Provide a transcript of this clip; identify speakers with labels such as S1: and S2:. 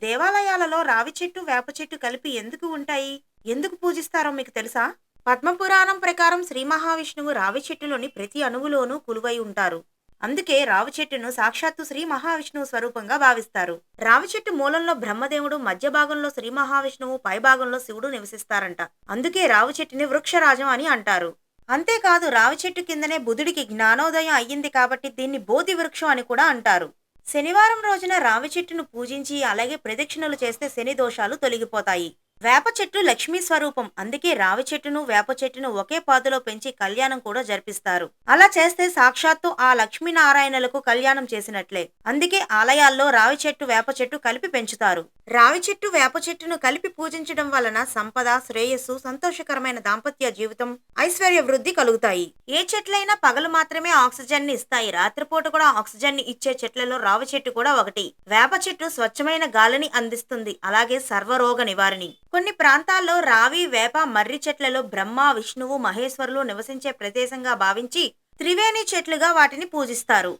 S1: దేవాలయాలలో రావి చెట్టు, వేప చెట్టు కలిపి ఎందుకు ఉంటాయి? ఎందుకు పూజిస్తారో మీకు తెలుసా? పద్మపురాణం ప్రకారం శ్రీ మహావిష్ణువు రావి చెట్టులోని ప్రతి అణువులోనూ కొలువై ఉంటారు. అందుకే రావి చెట్టును సాక్షాత్తు శ్రీ మహావిష్ణువు స్వరూపంగా భావిస్తారు. రావి చెట్టు మూలంలో బ్రహ్మదేవుడు, మధ్య భాగంలో శ్రీ మహావిష్ణువు, పై భాగంలో శివుడు నివసిస్తారంట. అందుకే రావి చెట్టుని వృక్షరాజం అని అంటారు. అంతేకాదు రావి చెట్టు కిందనే బుధుడికి జ్ఞానోదయం అయ్యింది కాబట్టి దీన్ని బోధి వృక్షం అని కూడా అంటారు. శనివారం రోజున రావి చెట్టును పూజించి అలాగే ప్రదక్షిణలు చేస్తే శని దోషాలు తొలగిపోతాయి. వేప చెట్టు లక్ష్మీ స్వరూపం. అందుకే రావి చెట్టును, వేప చెట్టును ఒకే పాదులో పెంచి కళ్యాణం కూడా జరిపిస్తారు. అలా చేస్తే సాక్షాత్తు ఆ లక్ష్మీనారాయణలకు కళ్యాణం చేసినట్లే. అందుకే ఆలయాల్లో రావి చెట్టు, వేప చెట్టు కలిపి పెంచుతారు. రావి చెట్టు, వేప చెట్టును కలిపి పూజించడం వలన సంపద, శ్రేయస్సు, సంతోషకరమైన దాంపత్య జీవితం, ఐశ్వర్య వృద్ధి కలుగుతాయి. ఏ చెట్లైనా పగలు మాత్రమే ఆక్సిజన్ ని ఇస్తాయి. రాత్రిపూట కూడా ఆక్సిజన్ ని ఇచ్చే చెట్లలో రావి చెట్టు కూడా ఒకటి. వేప చెట్టు స్వచ్ఛమైన గాలిని అందిస్తుంది. అలాగే సర్వరోగ నివారణి. కొన్ని ప్రాంతాల్లో రావి, వేప, మర్రి చెట్లలో బ్రహ్మ, విష్ణువు, మహేశ్వరులు నివసించే ప్రదేశంగా భావించి త్రివేణి చెట్లుగా వాటిని పూజిస్తారు.